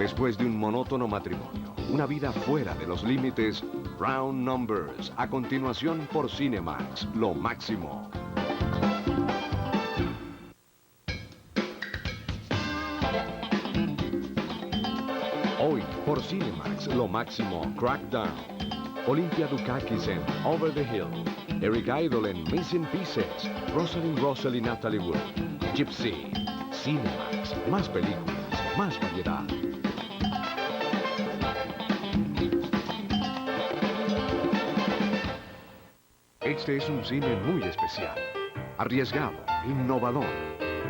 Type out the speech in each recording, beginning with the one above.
Después de un monótono matrimonio, una vida fuera de los límites, Round Numbers, a continuación por Cinemax, lo máximo. Hoy, por Cinemax, lo máximo, Crackdown. Olympia Dukakis en Over the Hill. Eric Idle en Missing Pieces. Rosalind Russell y Natalie Wood. Gypsy. Cinemax, más películas, más variedad. Este es un cine muy especial, arriesgado, innovador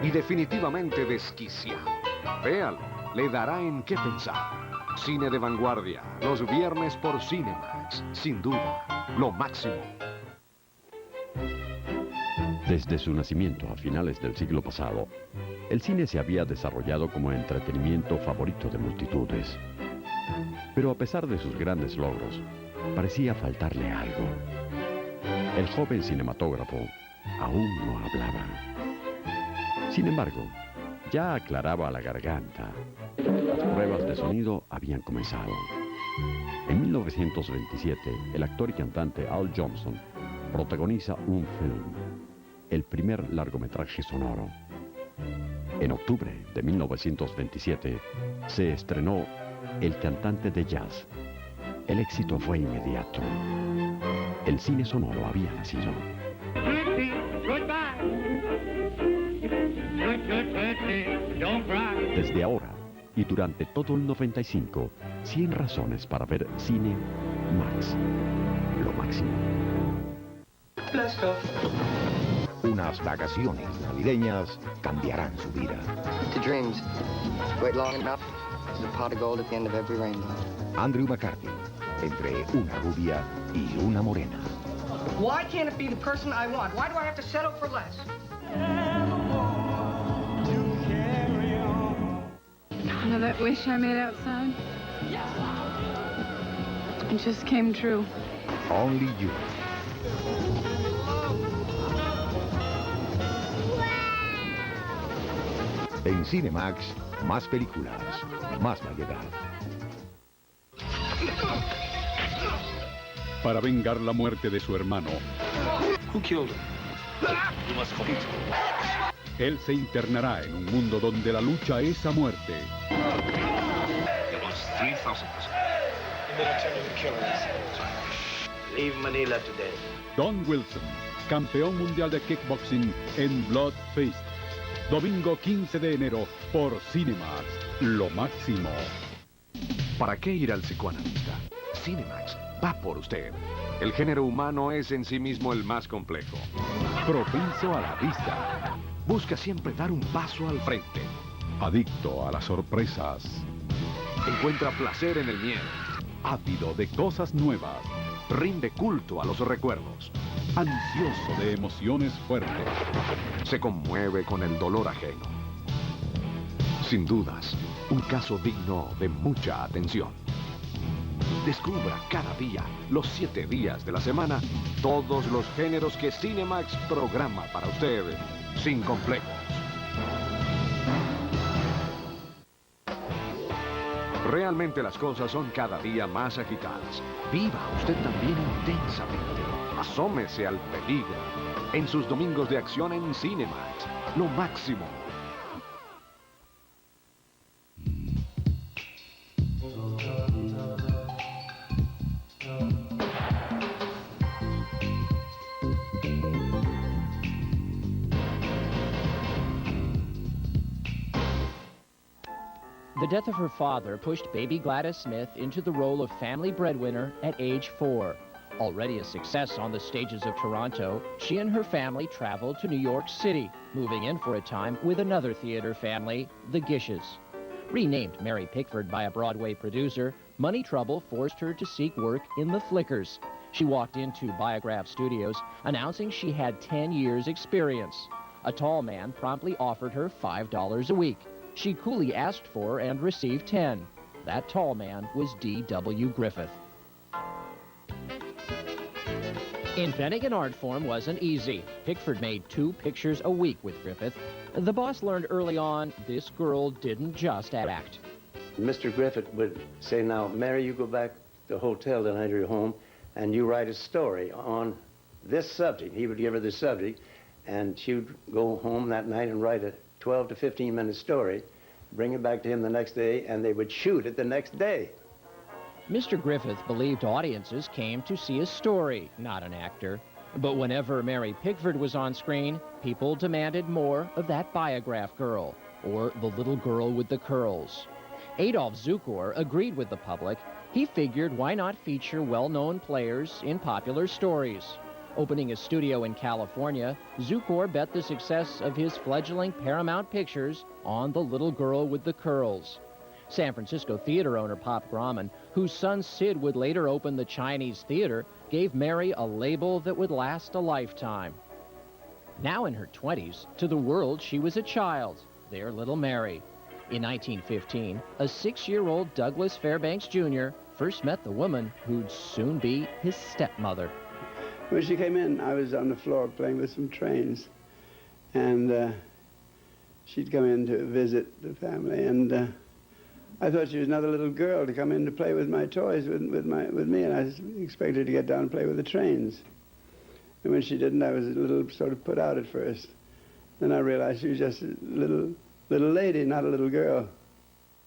y definitivamente desquiciado. Véalo, le dará en qué pensar. Cine de vanguardia, los viernes por Cinemax, sin duda, lo máximo. Desde su nacimiento a finales del siglo pasado, el cine se había desarrollado como entretenimiento favorito de multitudes. Pero a pesar de sus grandes logros, parecía faltarle algo. El joven cinematógrafo aún no hablaba. Sin embargo, ya aclaraba la garganta. Las pruebas de sonido habían comenzado. En 1927, el actor y cantante Al Johnson protagoniza un film, el primer largometraje sonoro. En octubre de 1927 se estrenó El cantante de jazz. El éxito fue inmediato. El cine sonoro había nacido. Desde ahora y durante todo el 95, 100 razones para ver Cine Max. Lo máximo. Unas vacaciones navideñas cambiarán su vida. To dreams. Wait long enough, there's a pot of gold at the end of every rainbow. Andrew McCarthy, entre una rubia y una morena. Why can't it be the person I want? Why do I have to settle for less? You know that wish I made outside? It just came true. Only You. En Cinemax, más películas, más variedad. Para vengar la muerte de su hermano, Who killed him? You must complete. él se internará en un mundo donde la lucha es a muerte. There was 3,000 percent. And then I tell you the killer is. Leave Manila today. Don Wilson, campeón mundial de kickboxing en Blood Feast. Domingo 15 de enero por Cinemax, lo máximo. ¿Para qué ir al psicoanalista? Cinemax va por usted. El género humano es en sí mismo el más complejo. Propenso a la vista. Busca siempre dar un paso al frente. Adicto a las sorpresas. Encuentra placer en el miedo. Ávido de cosas nuevas. Rinde culto a los recuerdos. Ansioso de emociones fuertes. Se conmueve con el dolor ajeno. Sin dudas, un caso digno de mucha atención. Descubra cada día, los 7 días de la semana, todos los géneros que Cinemax programa para usted, sin complejos. Realmente las cosas son cada día más agitadas. Viva usted también intensamente. Asómese al peligro. En sus domingos de acción en Cinemax, lo máximo. The death of her father pushed baby Gladys Smith into the role of family breadwinner at age 4. Already a success on the stages of Toronto, she and her family traveled to New York City, moving in for a time with another theater family, the Gishes. Renamed Mary Pickford by a Broadway producer, money trouble forced her to seek work in the Flickers. She walked into Biograph Studios, announcing she had 10 years' experience. A tall man promptly offered her $5 a week. She coolly asked for and received 10. That tall man was D.W. Griffith. Inventing an art form wasn't easy. Pickford made 2 pictures a week with Griffith. The boss learned early on this girl didn't just act. Mr. Griffith would say, now, Mary, you go back to the hotel tonight or your home, and you write a story on this subject. He would give her the subject, and she would go home that night and write a 12 to 15-minute story, bring it back to him the next day, and they would shoot it the next day. Mr. Griffith believed audiences came to see a story, not an actor. But whenever Mary Pickford was on screen, people demanded more of that biograph girl, or the little girl with the curls. Adolf Zukor agreed with the public. He figured why not feature well-known players in popular stories. Opening a studio in California, Zukor bet the success of his fledgling Paramount Pictures on the little girl with the curls. San Francisco theater owner Pop Grauman, whose son Sid would later open the Chinese Theater, gave Mary a label that would last a lifetime. Now in her 20s, to the world she was a child, their little Mary. In 1915, a 6-year-old Douglas Fairbanks Jr. first met the woman who'd soon be his stepmother. When she came in, I was on the floor playing with some trains, and she'd come in to visit the family, and I thought she was another little girl to come in to play with my toys with me, and I expected to get down and play with the trains. And when she didn't, I was a little sort of put out at first. Then I realized she was just a little lady, not a little girl.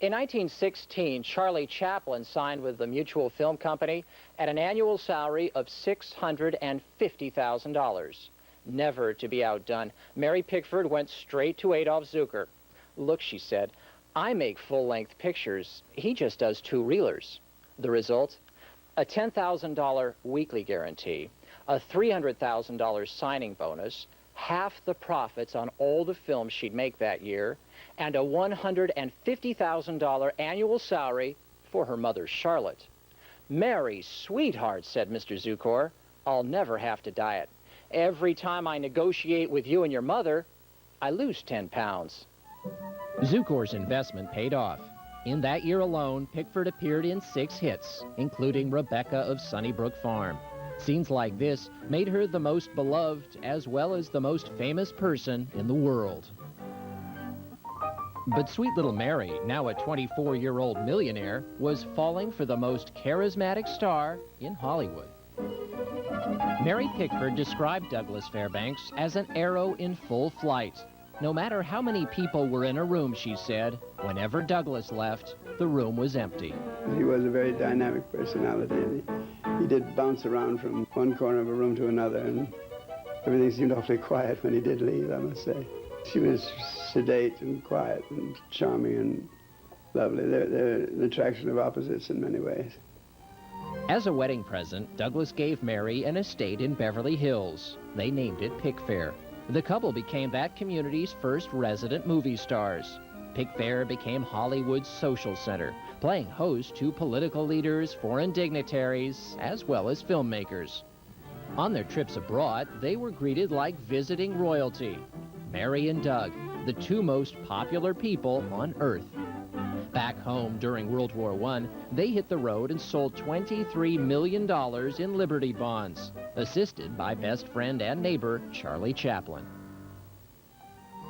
In 1916, Charlie Chaplin signed with the Mutual Film Company at an annual salary of $650,000. Never to be outdone, Mary Pickford went straight to Adolf Zukor. Look, she said, I make full-length pictures. He just does 2-reelers. The result? A $10,000 weekly guarantee, a $300,000 signing bonus, half the profits on all the films she'd make that year, and a $150,000 annual salary for her mother, Charlotte. Mary, sweetheart, said Mr. Zukor, I'll never have to diet. Every time I negotiate with you and your mother, I lose 10 pounds. Zukor's investment paid off. In that year alone, Pickford appeared in 6 hits, including Rebecca of Sunnybrook Farm. Scenes like this made her the most beloved as well as the most famous person in the world. But sweet little Mary, now a 24-year-old millionaire, was falling for the most charismatic star in Hollywood. Mary Pickford described Douglas Fairbanks as an arrow in full flight. No matter how many people were in a room, she said, whenever Douglas left, the room was empty. He was a very dynamic personality. He did bounce around from one corner of a room to another, and everything seemed awfully quiet when he did leave, I must say. She was sedate and quiet and charming and lovely. They're an attraction of opposites in many ways. As a wedding present, Douglas gave Mary an estate in Beverly Hills. They named it Pickfair. The couple became that community's first resident movie stars. Pickfair became Hollywood's social center, playing host to political leaders, foreign dignitaries, as well as filmmakers. On their trips abroad, they were greeted like visiting royalty. Mary and Doug, the 2 most popular people on Earth. Back home during World War I, they hit the road and sold $23 million in Liberty bonds, assisted by best friend and neighbor Charlie Chaplin.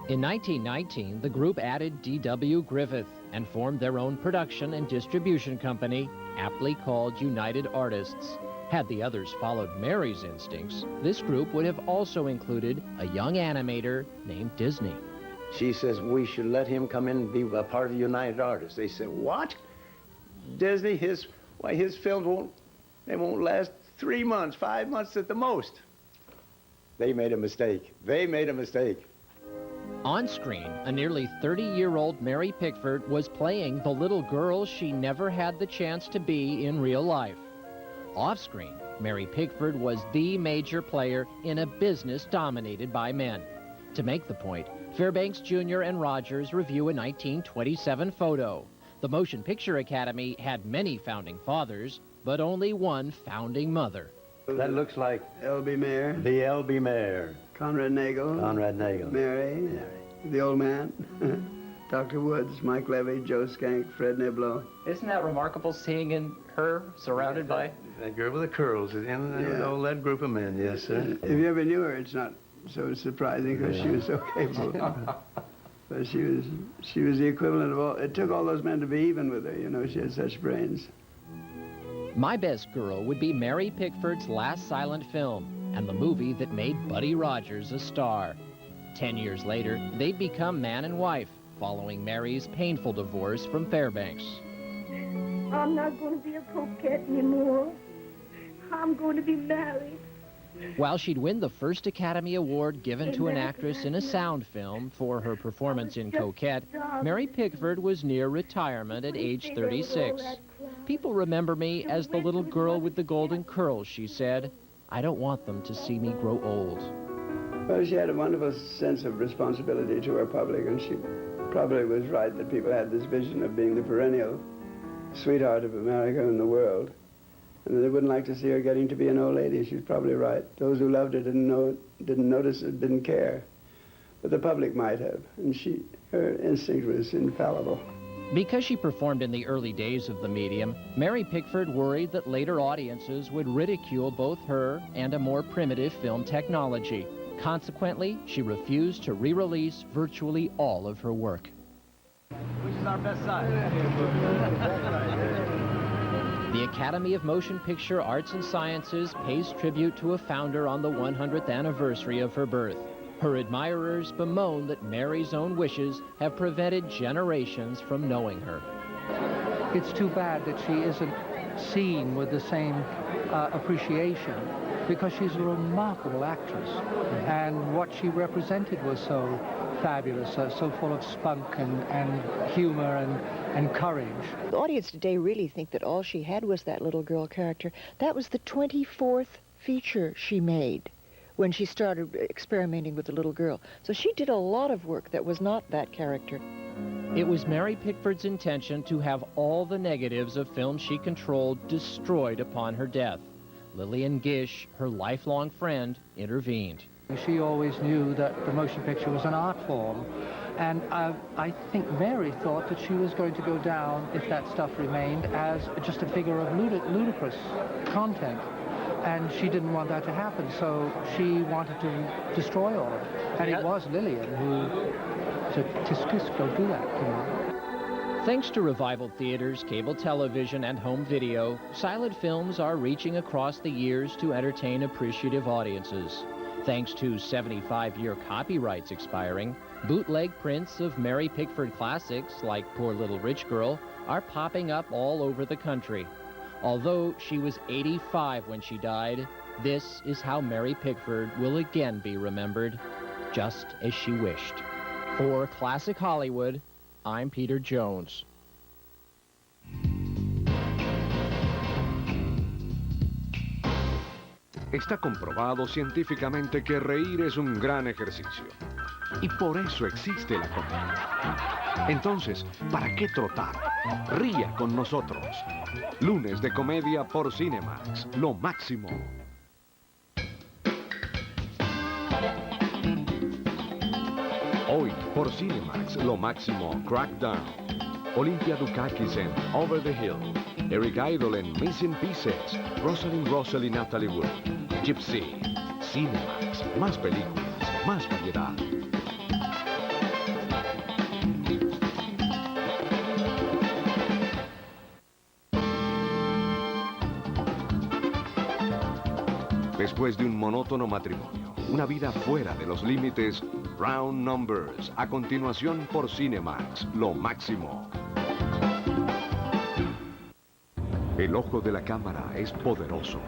In 1919, the group added D.W. Griffith and formed their own production and distribution company, aptly called United Artists. Had the others followed Mary's instincts, this group would have also included a young animator named Disney. She says we should let him come in and be a part of United Artists. They said, what? Disney, his films won't last 3 months, 5 months at the most. They made a mistake. They made a mistake. On screen, a nearly 30-year-old Mary Pickford was playing the little girl she never had the chance to be in real life. Off-screen, Mary Pickford was the major player in a business dominated by men. To make the point, Fairbanks Jr. and Rogers review a 1927 photo. The Motion Picture Academy had many founding fathers, but only one founding mother. That looks like L.B. Mayer. The L.B. Mayer. Conrad Nagel. Conrad Nagel. Mary. The old man. Dr. Woods, Mike Levy, Joe Skank, Fred Niblo. Isn't that remarkable, seeing her surrounded by... That girl with the curls in all that group of men, yes, sir. If you ever knew her, it's not so surprising because she was so capable. But she was the equivalent of all. It took all those men to be even with her. You know, she had such brains. My Best Girl would be Mary Pickford's last silent film and the movie that made Buddy Rogers a star. 10 years later, they'd become man and wife, following Mary's painful divorce from Fairbanks. I'm not going to be a coquette anymore. I'm going to be married. While she'd win the first Academy Award given to an actress in a sound film for her performance in Coquette, Mary Pickford was near retirement at age 36. People remember me as the little girl with the golden curls, she said. I don't want them to see me grow old. Well, she had a wonderful sense of responsibility to her public, and she probably was right that people had this vision of being the perennial sweetheart of America and the world. And they wouldn't like to see her getting to be an old lady. She's probably right. Those who loved her didn't know it, didn't notice it, didn't care. But the public might have, and her instinct was infallible. Because she performed in the early days of the medium, Mary Pickford worried that later audiences would ridicule both her and a more primitive film technology. Consequently, she refused to re-release virtually all of her work. Which is our best side? The Academy of Motion Picture Arts and Sciences pays tribute to a founder on the 100th anniversary of her birth. Her admirers bemoan that Mary's own wishes have prevented generations from knowing her. It's too bad that she isn't seen with the same appreciation, because she's a remarkable actress, and what she represented was so fabulous, so full of spunk and humor and courage. The audience today really think that all she had was that little girl character. That was the 24th feature she made when she started experimenting with the little girl. So she did a lot of work that was not that character. It was Mary Pickford's intention to have all the negatives of films she controlled destroyed upon her death. Lillian Gish, her lifelong friend, intervened. She always knew that the motion picture was an art form, and I think Mary thought that she was going to go down, if that stuff remained, as just a figure of ludicrous content. And she didn't want that to happen, so she wanted to destroy all of it. And it was Lillian who said, "Tisk, don't do that," you know. Thanks to revival theaters, cable television, and home video, silent films are reaching across the years to entertain appreciative audiences. Thanks to 75-year copyrights expiring, bootleg prints of Mary Pickford classics like Poor Little Rich Girl are popping up all over the country. Although she was 85 when she died, this is how Mary Pickford will again be remembered, just as she wished. For Classic Hollywood, I'm Peter Jones. Está comprobado científicamente que reír es un gran ejercicio. Y por eso existe la comedia. Entonces, ¿para qué trotar? Ría con nosotros. Lunes de comedia por Cinemax. Lo máximo. Hoy, por Cinemax, lo máximo, Crackdown. Olympia Dukakis en Over the Hill. Eric Idle en Missing Pieces. Rosalind Russell y Natalie Wood. Gypsy. Cinemax. Más películas, más variedad. Después de un monótono matrimonio, una vida fuera de los límites, Round Numbers, a continuación por Cinemax, lo máximo. El ojo de la cámara es poderoso.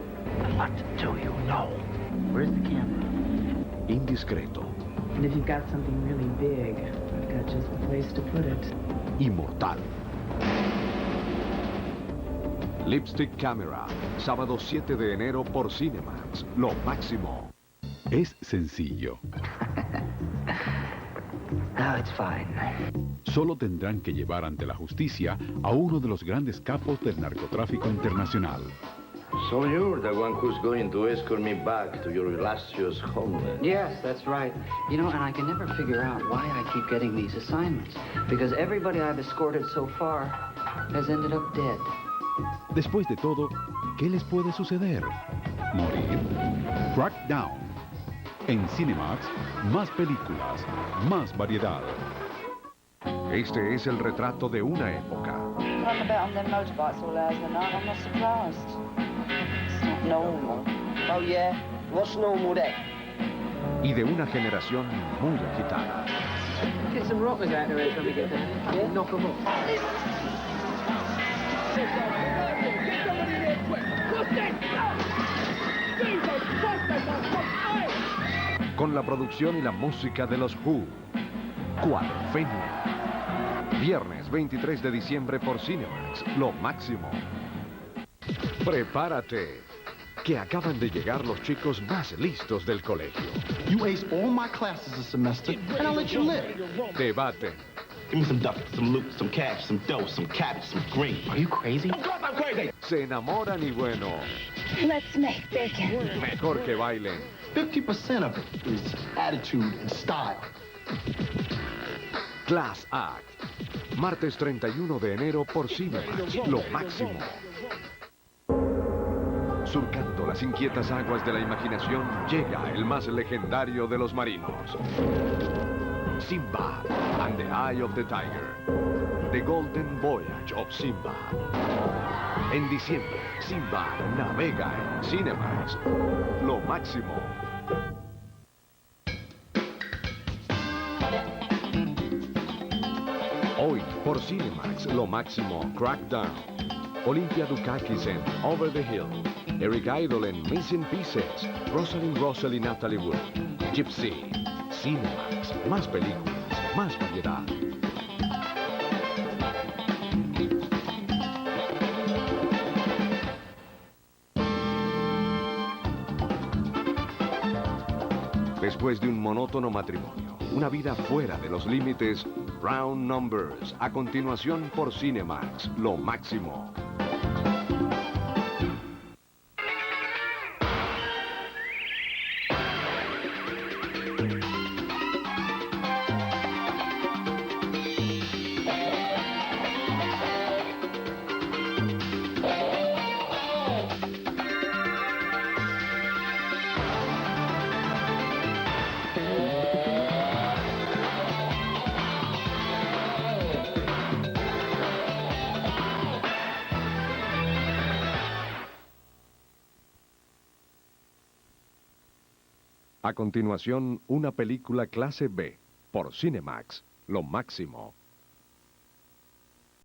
What do you know? Where's the camera? Indiscreto. And if you've got something really big, I've got just the place to put it. Inmortal. Lipstick Camera, sábado 7 de enero por Cinemax, lo máximo. Es sencillo. No, it's fine. Solo tendrán que llevar ante la justicia a uno de los grandes capos del narcotráfico internacional. So you're the one who's going to escort me back to your illustrious homeland. Yes, that's right. You know, and I can never figure out why I keep getting these assignments. Because everybody I've escorted so far has ended up dead. Después de todo, ¿qué les puede suceder? ¿Morir? Crackdown. En Cinemax, más películas, más variedad. Este es el retrato de una época. Running about on them motorbikes all hours of the night, I'm not surprised. It's not normal. Oh, yeah? What's normal then? Y de una generación muy agitada. Get some rockers out of here when we get there. Yeah? Knock them off. Con la producción y la música de los Who. Cuadrofenia. Viernes 23 de diciembre por Cinemax, lo máximo. Prepárate, que acaban de llegar los chicos más listos del colegio. You ace all my classes this semester, and I'll let you live. Debaten. Give me some duck, some loot, some cash, some dough, some cabbage, some green. Are you crazy? Of course I'm crazy! Se enamoran y bueno, Let's make bacon. mejor que bailen. 50% of it is attitude and style. Class Act. Martes 31 de enero por Cinemax, lo máximo. Surcando las inquietas aguas de la imaginación, llega el más legendario de los marinos. Simba and the Eye of the Tiger. The Golden Voyage of Simba. En diciembre, Simba navega en Cinemax, lo máximo. Hoy, por Cinemax, lo máximo, Crackdown. Olympia Dukakis en Over the Hill. Eric Idle en Missing Pieces. Rosalind Russell y Natalie Wood. Gypsy. Cinemax. Más películas, más variedad. Después de un monótono matrimonio, una vida fuera de los límites, Round Numbers, a continuación por Cinemax, lo máximo. A continuación, una película clase B, por Cinemax, lo máximo.